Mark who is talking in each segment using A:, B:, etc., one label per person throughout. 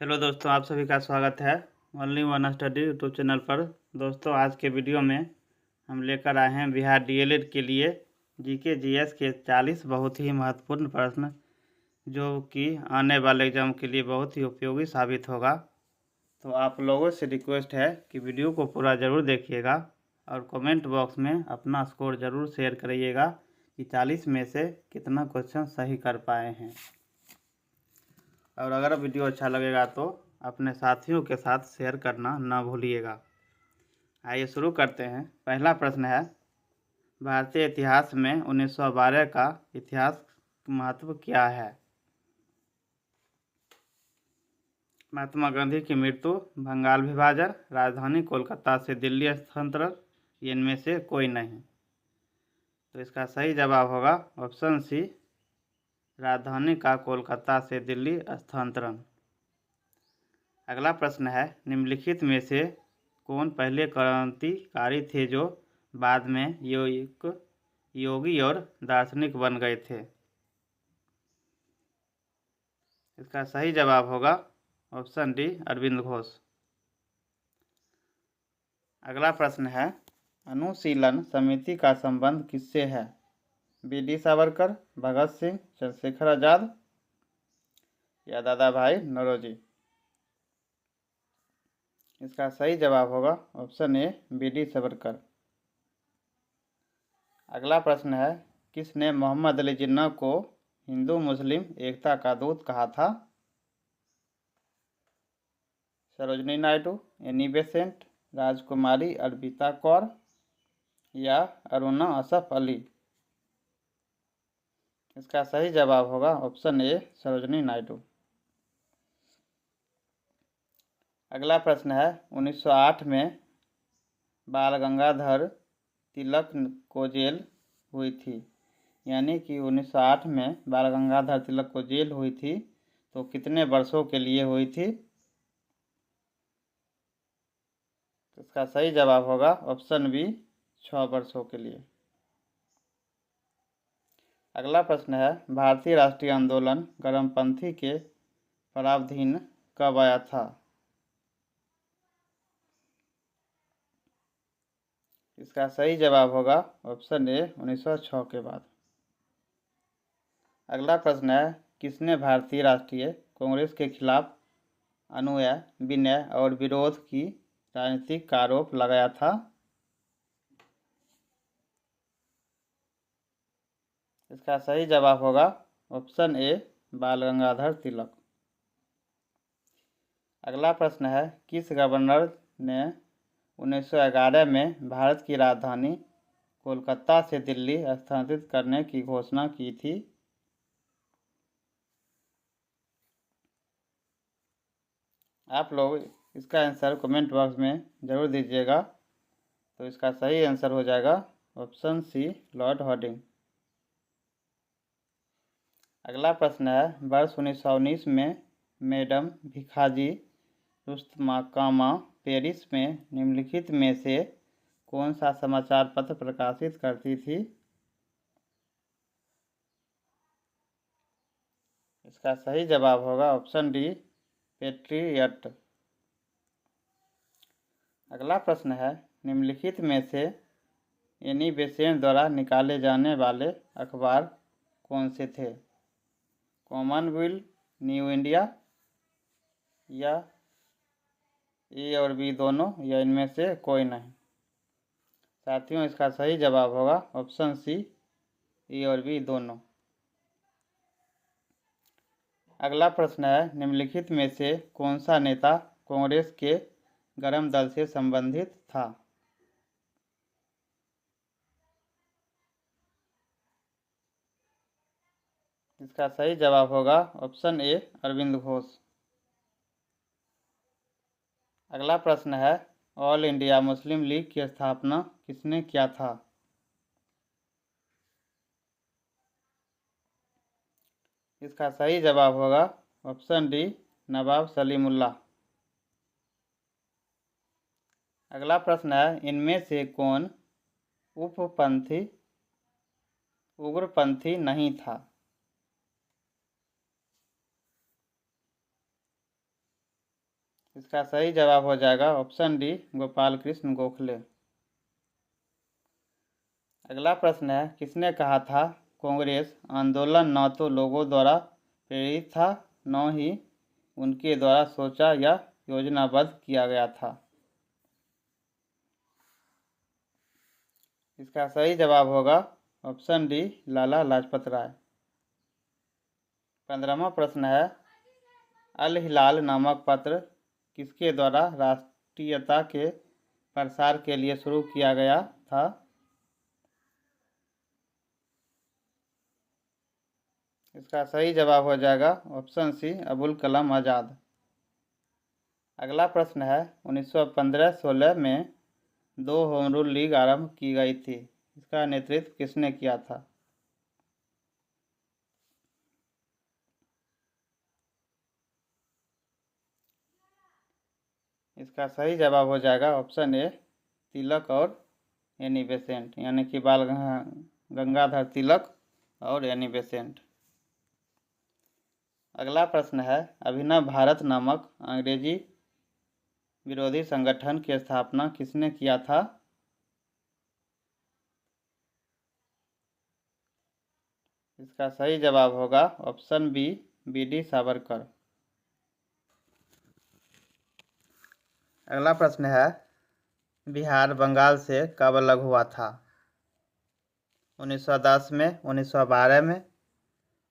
A: Hello दोस्तों, आप सभी का स्वागत है only one study YouTube channel पर। दोस्तों, आज के वीडियो में हम लेकर आए हैं बिहार डीएलएड के लिए जीके जीएस के 40 बहुत ही महत्वपूर्ण प्रश्न, जो कि आने वाले एग्जाम के लिए बहुत ही उपयोगी साबित होगा। तो आप लोगों से रिक्वेस्ट है कि वीडियो को पूरा ज़रूर देखिएगा और कमेंट बॉक्स में अपना स्कोर ज़रूर शेयर करिएगा कि 40 में से कितना क्वेश्चन सही कर पाए हैं। और अगर वीडियो अच्छा लगेगा तो अपने साथियों के साथ शेयर करना ना भूलिएगा। आइए शुरू करते हैं। पहला प्रश्न है, भारतीय इतिहास में 1912 का इतिहास महत्व क्या है? महात्मा गांधी की मृत्यु, बंगाल विभाजन, राजधानी कोलकाता से दिल्ली स्थानांतरण, इनमें से कोई नहीं। तो इसका सही जवाब होगा ऑप्शन सी, राजधानी का कोलकाता से दिल्ली स्थानांतरण। अगला प्रश्न है, निम्नलिखित में से कौन पहले क्रांतिकारी थे जो बाद में योगी और दार्शनिक बन गए थे? इसका सही जवाब होगा ऑप्शन डी, अरविंद घोष। अगला प्रश्न है, अनुशीलन समिति का संबंध किससे है? बी.डी. सावरकर, भगत सिंह, चंद्रशेखर आजाद या दादा भाई नौरोजी? इसका सही जवाब होगा ऑप्शन ए, बी.डी. सावरकर। अगला प्रश्न है, किसने मोहम्मद अली जिन्ना को हिंदू मुस्लिम एकता का दूत कहा था? सरोजनी नायडू, एनी बेसेंट, राजकुमारी अर्पिता कौर या अरुणा असफ अली? इसका सही जवाब होगा ऑप्शन ए, सरोजनी नायडू। अगला प्रश्न है, 1908 में बाल गंगाधर तिलक को जेल हुई थी, यानी कि 1908 में बाल गंगाधर तिलक को जेल हुई थी, तो कितने वर्षों के लिए हुई थी? तो इसका सही जवाब होगा ऑप्शन बी, 6 वर्षों के लिए। अगला प्रश्न है, भारतीय राष्ट्रीय आंदोलन गर्मपंथी के प्रावधान कब आया था? इसका सही जवाब होगा ऑप्शन ए, 1906 के बाद। अगला प्रश्न है, किसने भारतीय राष्ट्रीय कांग्रेस के खिलाफ अनुनय, विनय और विरोध की राजनीति का आरोप लगाया था? इसका सही जवाब होगा ऑप्शन ए, बाल गंगाधर तिलक। अगला प्रश्न है, किस गवर्नर ने 1911 में भारत की राजधानी कोलकाता से दिल्ली स्थानांतरित करने की घोषणा की थी? आप लोग इसका आंसर कमेंट बॉक्स में ज़रूर दीजिएगा। तो इसका सही आंसर हो जाएगा ऑप्शन सी, लॉर्ड हार्डिंग। अगला प्रश्न है, वर्ष 1919 में मैडम भिखाजी रुस्तमाकामा पेरिस में निम्नलिखित में से कौन सा समाचार पत्र प्रकाशित करती थी? इसका सही जवाब होगा ऑप्शन डी, पेट्रियट। अगला प्रश्न है, निम्नलिखित में से एनी बेसेंट द्वारा निकाले जाने वाले अखबार कौन से थे? कॉमनवेल्थ, न्यू इंडिया या ए और बी दोनों या इनमें से कोई नहीं? साथियों, इसका सही जवाब होगा ऑप्शन सी, ए और बी दोनों। अगला प्रश्न है, निम्नलिखित में से कौन सा नेता कांग्रेस के गर्म दल से संबंधित था? इसका सही जवाब होगा ऑप्शन ए, अरविंद घोष। अगला प्रश्न है, ऑल इंडिया मुस्लिम लीग की स्थापना किसने किया था? इसका सही जवाब होगा ऑप्शन डी, नवाब सलीमुल्लाह। अगला प्रश्न है, इनमें से कौन उग्रपंथी नहीं था? इसका सही जवाब हो जाएगा ऑप्शन डी, गोपाल कृष्ण गोखले। अगला प्रश्न है, किसने कहा था कांग्रेस आंदोलन न तो लोगों द्वारा प्रेरित था, न ही उनके द्वारा सोचा या योजनाबद्ध किया गया था? इसका सही जवाब होगा ऑप्शन डी, लाला लाजपत राय। 15वां प्रश्न है, अल हिलाल नामक पत्र किसके द्वारा राष्ट्रीयता के प्रसार के लिए शुरू किया गया था? इसका सही जवाब हो जाएगा ऑप्शन सी, अबुल कलाम आज़ाद। अगला प्रश्न है, 1915-16 में 2 होम रूल लीग आरंभ की गई थी, इसका नेतृत्व किसने किया था? इसका सही जवाब हो जाएगा ऑप्शन ए, तिलक और एनी बेसेंट, यानी कि बाल गंगाधर तिलक और एनी बेसेंट। अगला प्रश्न है, अभिनव भारत नामक अंग्रेजी विरोधी संगठन की स्थापना किसने किया था? इसका सही जवाब होगा ऑप्शन बी, बी.डी. सावरकर। अगला प्रश्न है, बिहार बंगाल से कब अलग हुआ था? 1910 में, 1912 में,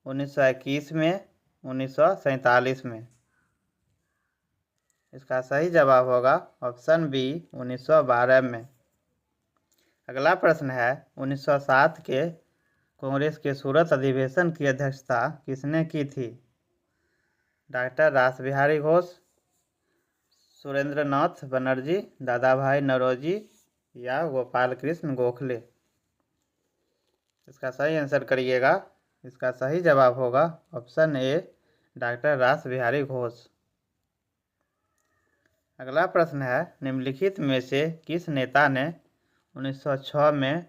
A: 1921 में, 1947 में? इसका सही जवाब होगा ऑप्शन बी, 1912 में। अगला प्रश्न है, 1907 के कांग्रेस के सूरत अधिवेशन की अध्यक्षता किसने की थी? डॉक्टर रासबिहारी घोष, सुरेंद्रनाथ बनर्जी, दादा भाई नौरोजी या गोपाल कृष्ण गोखले? इसका सही आंसर करिएगा। इसका सही जवाब होगा option A, doctor Rashbehari Ghosh. अगला प्रश्न है, निम्नलिखित में से किस नेता ने 1906 में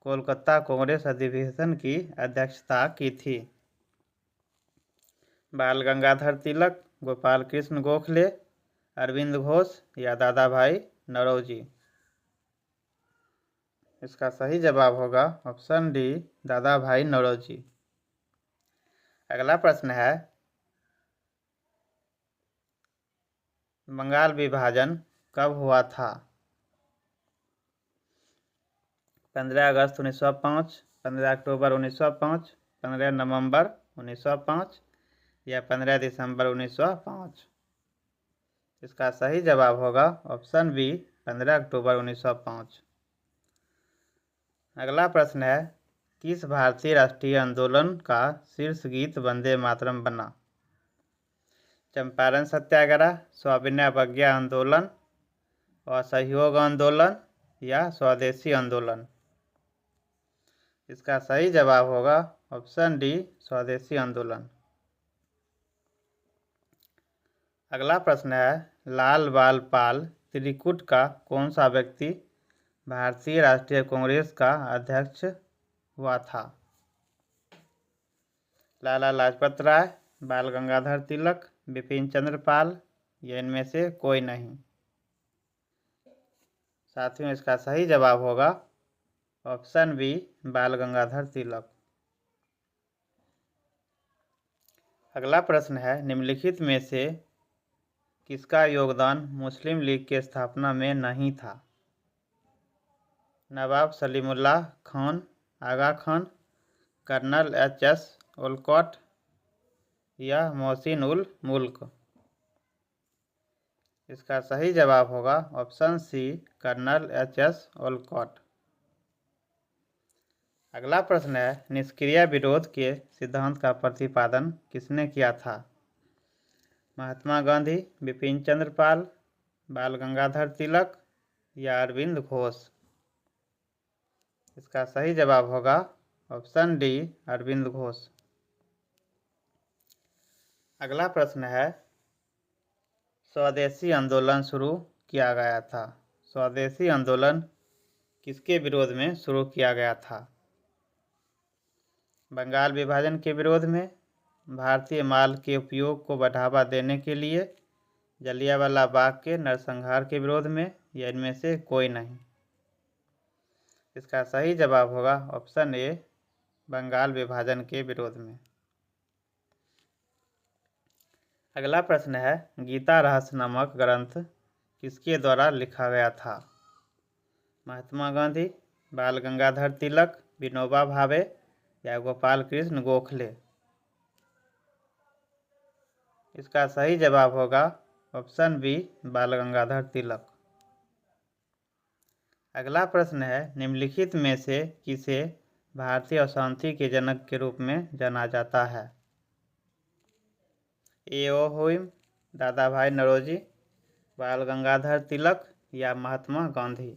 A: कोलकाता कांग्रेस अधिवेशन की अध्यक्षता की थी? बाल गंगाधर तिलक, गोपाल कृष्ण गोखले, अरविंद घोष या दादा भाई नौरोजी? इसका सही जवाब होगा ऑप्शन डी, दादा भाई नौरोजी। अगला प्रश्न है, बंगाल विभाजन कब हुआ था? 15 अगस्त 1905, 15 अक्टूबर 1905, 15 नवंबर 1905 या 15 दिसंबर 1905? इसका सही जवाब होगा ऑप्शन बी, 15 अक्टूबर 1905। अगला प्रश्न है, किस भारतीय राष्ट्रीय आंदोलन का शीर्ष गीत वंदे मातरम बना? चंपारण सत्याग्रह, स्वाभिनय अवज्ञा आंदोलन, असहयोग आंदोलन या स्वदेशी आंदोलन? इसका सही जवाब होगा ऑप्शन डी, स्वदेशी आंदोलन। अगला प्रश्न है, लाल बाल पाल त्रिकुट का कौन सा व्यक्ति भारतीय राष्ट्रीय कांग्रेस का अध्यक्ष हुआ था? लाला लाजपत राय, बाल गंगाधर तिलक, बिपिन चंद्र पाल या इनमें से कोई नहीं? साथियों, इसका सही जवाब होगा ऑप्शन बी, बाल गंगाधर तिलक। अगला प्रश्न है, निम्नलिखित में से किसका योगदान मुस्लिम लीग के स्थापना में नहीं था? Nawab Salimullah Khan, Aga Khan, colonel H S. Olcott या मोहसिन उल मुल्क? इसका सही जवाब होगा option C, colonel H S. Olcott. अगला प्रश्न है, निष्क्रिय विरोध के सिद्धांत का प्रतिपादन किसने किया था? महात्मा गांधी, बिपिन चंद्र पाल, बाल गंगाधर तिलक या अरविंद घोष? इसका सही जवाब होगा ऑप्शन डी, अरविंद घोष। अगला प्रश्न है, स्वदेशी आंदोलन शुरू किया गया था। स्वदेशी आंदोलन किसके विरोध में शुरू किया गया था? बंगाल विभाजन के विरोध में, भारतीय माल के उपयोग को बढ़ावा देने के लिए जलियांवाला बाग के नरसंहार के विरोध में, या इनमें से कोई नहीं। इसका सही जवाब होगा ऑप्शन ए, बंगाल विभाजन के विरोध में। अगला प्रश्न है, गीता रहस्य नामक ग्रंथ किसके द्वारा लिखा गया था? महात्मा गांधी, बाल गंगाधर तिलक, विनोबा भावे या गोपाल कृष्ण गोखले? इसका सही जवाब होगा ऑप्शन बी, बाल गंगाधर तिलक। अगला प्रश्न है, निम्नलिखित में से किसे भारतीय अशांति के जनक के रूप में जाना जाता है? ए.ओ. हुइम, दादा भाई नौरोजी, बाल गंगाधर तिलक या महात्मा गांधी?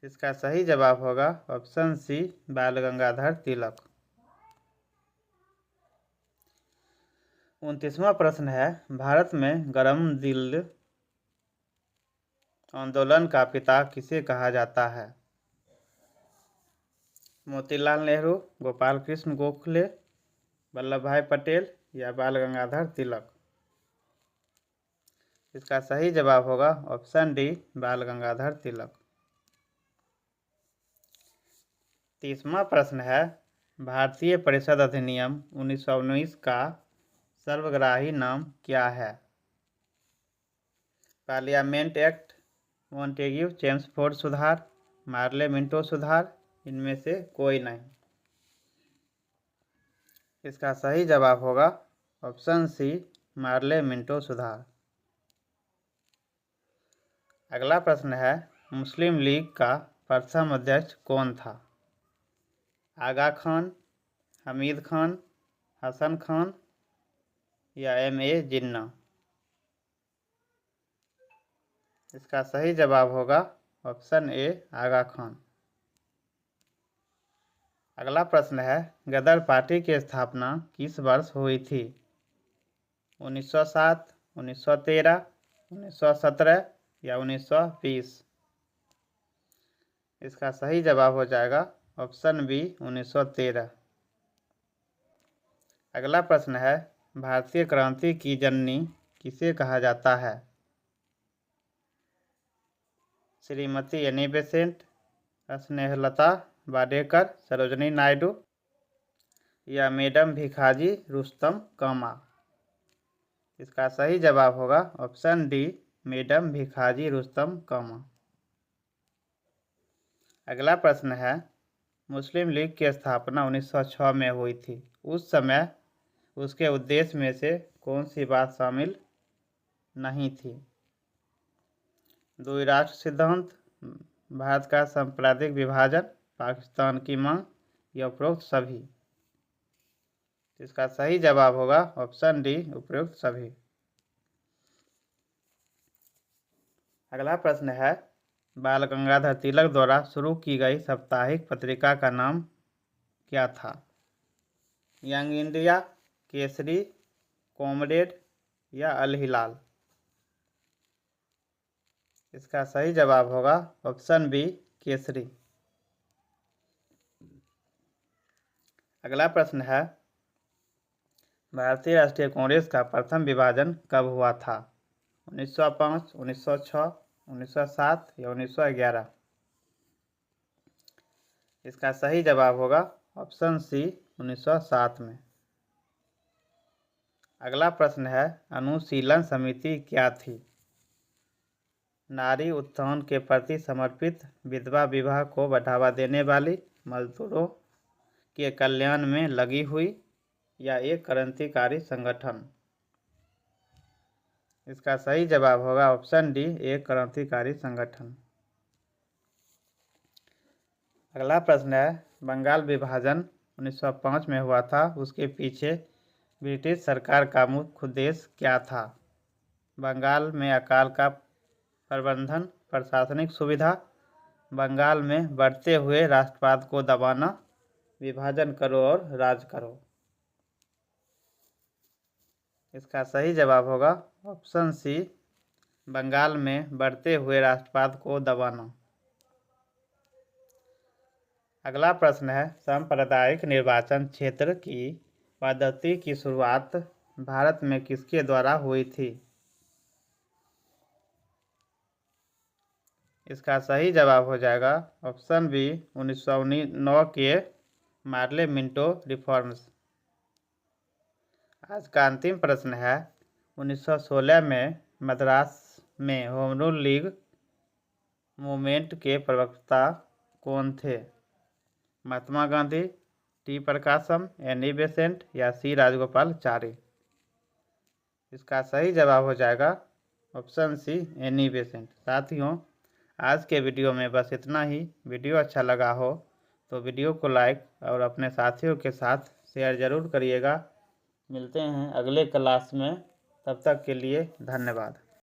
A: इसका सही जवाब होगा ऑप्शन सी, बाल गंगाधर तिलक। 29वां प्रश्न है, भारत में गरम दिल आंदोलन का पिता किसे कहा जाता है? मोतीलाल नेहरू, गोपाल कृष्ण गोखले, वल्लभ भाई पटेल या बाल गंगाधर तिलक? इसका सही जवाब होगा ऑप्शन डी, बाल गंगाधर तिलक। 30वां प्रश्न है, भारतीय परिषद अधिनियम 1919 का सर्वग्राही नाम क्या है? पार्लियामेंट एक्ट, मॉन्टेग्यू चेम्सफोर्ड सुधार, मार्ले मिंटो सुधार, इनमें से कोई नहीं। इसका सही जवाब होगा ऑप्शन सी, मार्ले मिंटो सुधार। अगला प्रश्न है, मुस्लिम लीग का प्रथम अध्यक्ष कौन था? आगा खान, हमीद खान, हसन खान या M.A. जिन्ना? इसका सही जवाब होगा ऑप्शन ए, आगा खान। अगला प्रश्न है, गदर पार्टी की स्थापना किस वर्ष हुई थी? 1907, 1913, 1917 या 1920? इसका सही जवाब हो जाएगा ऑप्शन बी, 1913। अगला प्रश्न है, भारतीय क्रांति की जननी किसे कहा जाता है? श्रीमती एनी बेसेंट, स्नेहलता वाडेकर, सरोजनी नायडू या मैडम भिखाजी रुस्तम कामा? इसका सही जवाब होगा option D, madam Bhikaiji Rustam कामा। अगला प्रश्न है, मुस्लिम लीग की स्थापना 1906 में हुई थी। उस समय उसके उद्देश्य में से कौन सी बात शामिल नहीं थी? द्विराष्ट्र सिद्धांत, भारत का सांप्रदायिक विभाजन, पाकिस्तान की मांग या उपरोक्त सभी? इसका सही जवाब होगा ऑप्शन डी, उपरोक्त सभी। अगला प्रश्न है, बाल गंगाधर तिलक द्वारा शुरू की गई साप्ताहिक पत्रिका का नाम क्या था? यंग इंडिया, केसरी, कॉमरेड या अल हिलाल? इसका सही जवाब होगा ऑप्शन बी, केसरी। अगला प्रश्न है, भारतीय राष्ट्रीय कांग्रेस का प्रथम विभाजन कब हुआ था? 1905, 1906, 1907 या 1911? इसका सही जवाब होगा ऑप्शन सी, 1907 में। अगला प्रश्न है, अनुशीलन समिति क्या थी? नारी उत्थान के प्रति समर्पित, विधवा विवाह को बढ़ावा देने वाली, मजदूरों के कल्याण में लगी हुई या एक क्रांतिकारी संगठन? इसका सही जवाब होगा ऑप्शन डी, एक क्रांतिकारी संगठन। अगला प्रश्न है, बंगाल विभाजन 1905 में हुआ था, उसके पीछे ब्रिटिश सरकार का मुख्य उद्देश्य क्या था? बंगाल में अकाल का प्रबंधन, प्रशासनिक सुविधा, बंगाल में बढ़ते हुए राष्ट्रवाद को दबाना, विभाजन करो और राज करो? इसका सही जवाब होगा ऑप्शन सी, बंगाल में बढ़ते हुए राष्ट्रवाद को दबाना। अगला प्रश्न है, सांप्रदायिक निर्वाचन क्षेत्र की पद्धति की शुरुआत भारत में किसके द्वारा हुई थी? इसका सही जवाब हो जाएगा ऑप्शन बी 1909 के मार्ले मिंटो रिफॉर्म्स। आज का अंतिम प्रश्न है 1916 में मद्रास में होम रूल लीग मूवमेंट के प्रवक्ता कौन थे? महात्मा गांधी, टी प्रकाशम, एनी बेसेंट या सी राजगोपालाचारी? इसका सही जवाब हो जाएगा ऑप्शन सी एनी बेसेंट। साथियों, आज के वीडियो में बस इतना ही। वीडियो अच्छा लगा हो तो वीडियो को लाइक और अपने साथियों के साथ शेयर ज़रूर करिएगा। मिलते हैं अगले क्लास में, तब तक के लिए धन्यवाद।